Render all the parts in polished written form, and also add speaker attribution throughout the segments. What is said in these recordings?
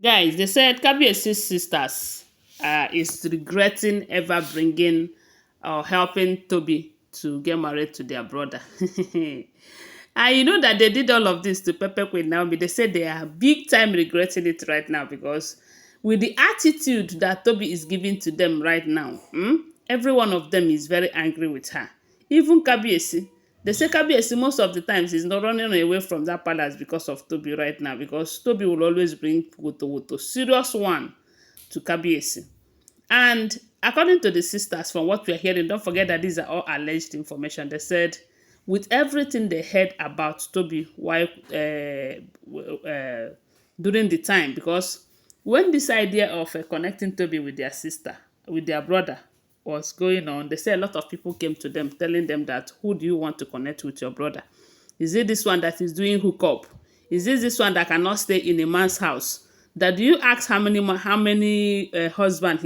Speaker 1: Guys, they said Kabiyesi's sisters is regretting ever bringing or helping Tobi to get married to their brother. And you know that they did all of this to Pepe Queen Naomi. They said they are big time regretting it right now because with the attitude that Tobi is giving to them right now, every one of them is very angry with her. Even Kabiyesi. They say Kabiyesi most of the times is not running away from that palace because of Tobi right now because Tobi will always bring woto serious one to Kabiyesi. And according to the sisters, from what we are hearing, don't forget that these are all alleged information. They said with everything they heard about Tobi while during the time, because when this idea of connecting Tobi with their sister, with their brother, was going on, they say a lot of people came to them telling them that who do you want to connect with your brother? Is it this one that is doing hookup? Is this one that cannot stay in a man's house? That do you ask how many husband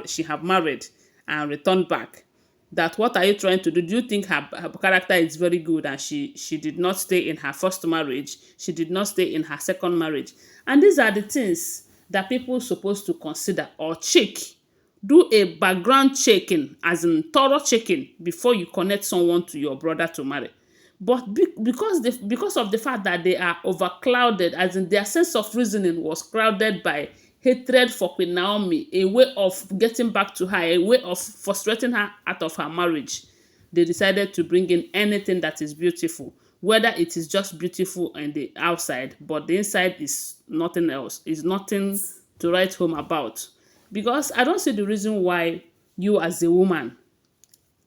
Speaker 1: she have married and returned back? That what are you trying to do? Do you think her character is very good and she did not stay in her first marriage? She did not stay in her second marriage? And these are the things that people supposed to consider or check. Do a background checking, as in thorough checking, before you connect someone to your brother to marry. But because of the fact that they are overclouded, as in their sense of reasoning was crowded by hatred for Queen Naomi, a way of getting back to her, a way of frustrating her out of her marriage, they decided to bring in anything that is beautiful, whether it is just beautiful on the outside, but the inside is nothing else, is nothing to write home about. Because I don't see the reason why you as a woman.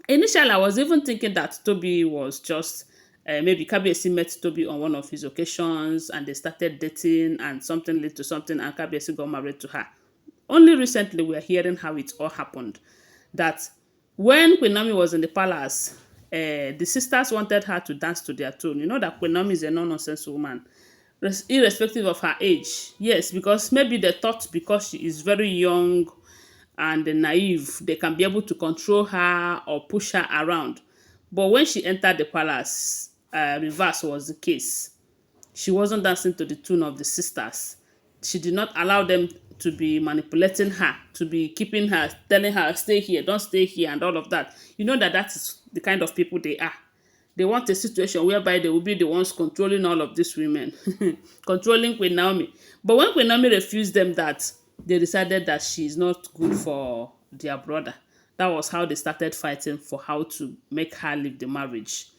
Speaker 1: Initially, I was even thinking that Tobi was just maybe Kabiyesi met Tobi on one of his occasions and they started dating and something led to something and Kabiyesi got married to her. Only recently we are hearing how it all happened. That when Queen Naomi was in the palace, the sisters wanted her to dance to their tune. You know that Queen Naomi is a no-nonsense woman, irrespective of her age. Yes, because maybe they thought because she is very young and naive, they can be able to control her or push her around. But when she entered the palace, reverse was the case. She wasn't dancing to the tune of the sisters. She did not allow them to be manipulating her, to be keeping her, telling her, stay here, don't stay here, and all of that. You know that that is the kind of people they are. They want a situation whereby they will be the ones controlling all of these women, controlling Queen Naomi. But when Queen Naomi refused them that, they decided that she is not good for their brother. That was how they started fighting for how to make her leave the marriage.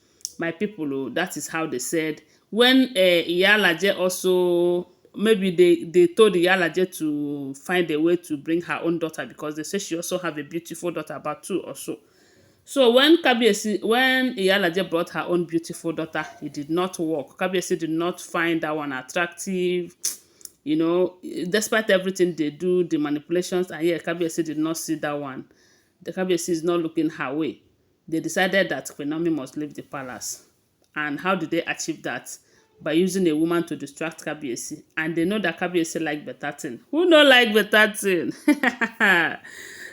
Speaker 1: My people, oh, that is how they said. When Iyalaje also, maybe they told Iyalaje to find a way to bring her own daughter because they say she also have a beautiful daughter, about two or so. So when Iyalaje brought her own beautiful daughter, it did not work. Kabiyesi did not find that one attractive. You know, despite everything they do, the manipulations, and yeah, Kabiyesi did not see that one. The Kabiyesi is not looking her way. They decided that Queen Naomi must leave the palace. And how did they achieve that? By using a woman to distract Kabiyesi. And they know that Kabiyesi like better thing. Who no like better thing?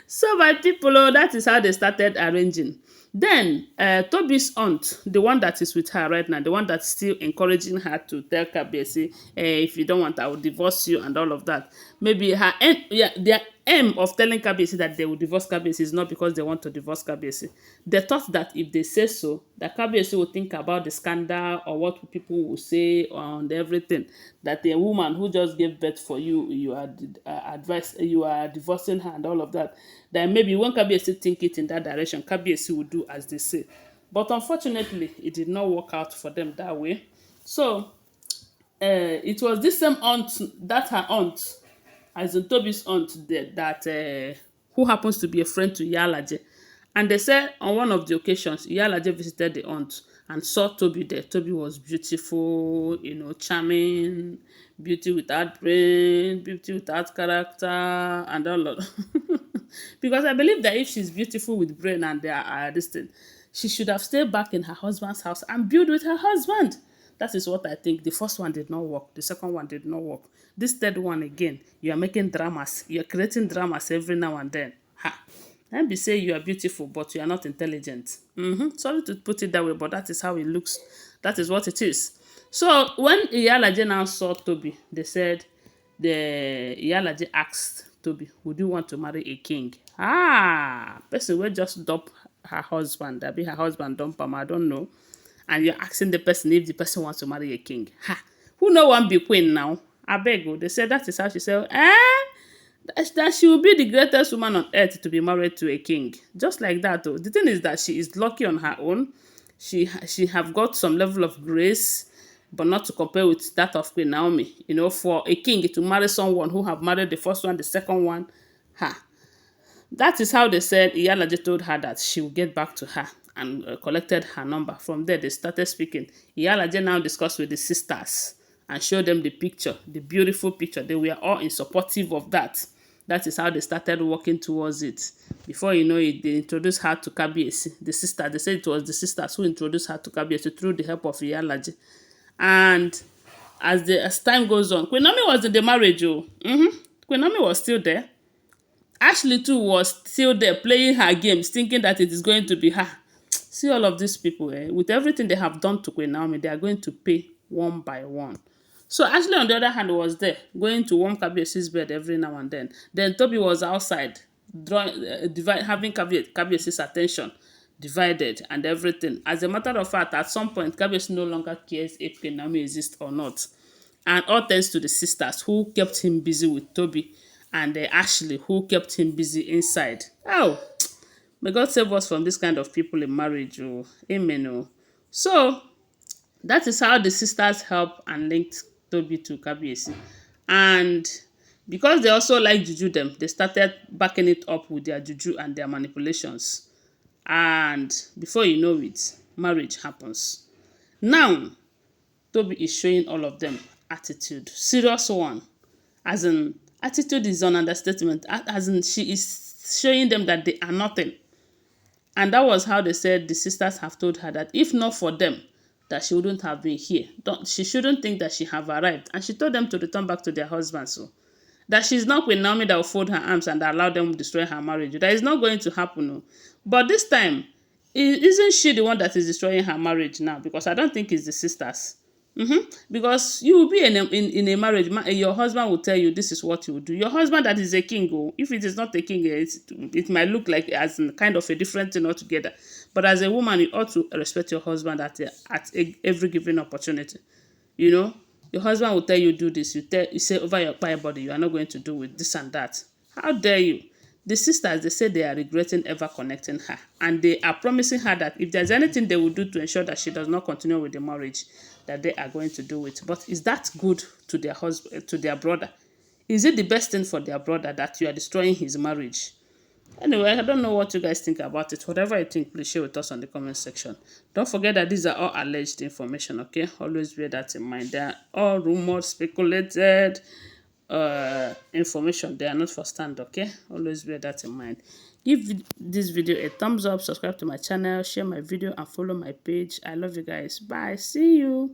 Speaker 1: So my people, oh, that is how they started arranging. Then Tobi's aunt, the one that is with her right now, the one that's still encouraging her to tell Kabiyesi, if you don't want, I will divorce you and all of that. Maybe her aim, yeah, their aim of telling Kabiyesi that they will divorce Kabiyesi is not because they want to divorce Kabiyesi. They thought that if they say so, that Kabiyesi will think about the scandal or what people will say and everything. That a woman who just gave birth for you, you are you are divorcing her and all of that. Then maybe when Kabiyesi think it in that direction, Kabiyesi will do as they say. But unfortunately, it did not work out for them that way. So it was this same aunt, that her aunt, as in Tobi's aunt, that who happens to be a friend to Iyalaje. And they said on one of the occasions, Iyalaje visited the aunt and saw Tobi there. Tobi was beautiful, you know, charming, beauty without brain, beauty without character, and all of because I believe that if she's beautiful with brain and they are this thing, she should have stayed back in her husband's house and build with her husband. That is what I think. The first one did not work. The second one did not work. This third one again, you are making dramas. You are creating dramas every now and then. Ha! Let me say you are beautiful, but you are not intelligent. Sorry to put it that way, but that is how it looks. That is what it is. So when Iyalaje now saw Tobi, they said the Iyalaje asked Tobi, would you want to marry a king? Ah, person will just dump her husband. That be her husband dump him, I don't know. And you're asking the person if the person wants to marry a king. Ha! Who no one be queen now? I beg you. They said that is how she said, that she will be the greatest woman on earth to be married to a king. Just like that, though. The thing is that she is lucky on her own. She have got some level of grace, but not to compare with that of Queen Naomi. You know, for a king to marry someone who have married the first one, the second one, ha. That is how they said Iyalaje told her that she will get back to her and collected her number. From there, they started speaking. Iyalaje now discussed with the sisters and showed them the picture, the beautiful picture. They were all in supportive of that. That is how they started working towards it. Before you know it, they introduced her to Kabiyesi. The sister, they said it was the sisters who introduced her to Kabiyesi through the help of Iyalaje. And as time goes on, Queen Naomi was in the marriage. Queen Naomi was still there. Ashley too was still there playing her games, thinking that it is going to be her. See all of these people, with everything they have done to Queen Naomi, they are going to pay one by one. So Ashley, on the other hand, was there, going to warm Kabiyesi's bed every now and then. Then Tobi was outside, having Kabiyesi's attention divided and everything. As a matter of fact, at some point, Kabiyesi no longer cares if Queen Naomi exists or not. And all thanks to the sisters who kept him busy with Tobi and Ashley who kept him busy inside. Oh, may God save us from this kind of people in marriage. Oh, amen. Oh. So, that is how the sisters helped and linked Tobi to Kabiyesi. And because they also like juju them, they started backing it up with their juju and their manipulations. And before you know it, marriage happens. Now, Tobi is showing all of them attitude. Serious one. As in, attitude is an understatement. As in, she is showing them that they are nothing. And that was how they said the sisters have told her that if not for them, that she wouldn't have been here. She shouldn't think that she have arrived. And she told them to return back to their husbands. So that she's not Queen Naomi that will fold her arms and allow them to destroy her marriage. That is not going to happen. No. But this time, isn't she the one that is destroying her marriage now? Because I don't think it's the sisters. Because you will be in a marriage, your husband will tell you this is what you will do. Your husband that is a king, if it is not a king, it might look like as kind of a different thing altogether. But as a woman, you ought to respect your husband at every given opportunity. You know, your husband will tell you do this. You say over your body, you are not going to do with this and that. How dare you? The sisters, they say they are regretting ever connecting her. And they are promising her that if there's anything they will do to ensure that she does not continue with the marriage, that they are going to do it. But is that good to their husband, to their brother? Is it the best thing for their brother that you are destroying his marriage? Anyway, I don't know what you guys think about it. Whatever you think, please share with us on the comment section. Don't forget that these are all alleged information, okay? Always bear that in mind. They are all rumors, speculated information. They are not for stand, okay? Always bear that in mind. Give this video a thumbs up, subscribe to my channel, share my video, and follow my page. I love you guys. Bye. See you.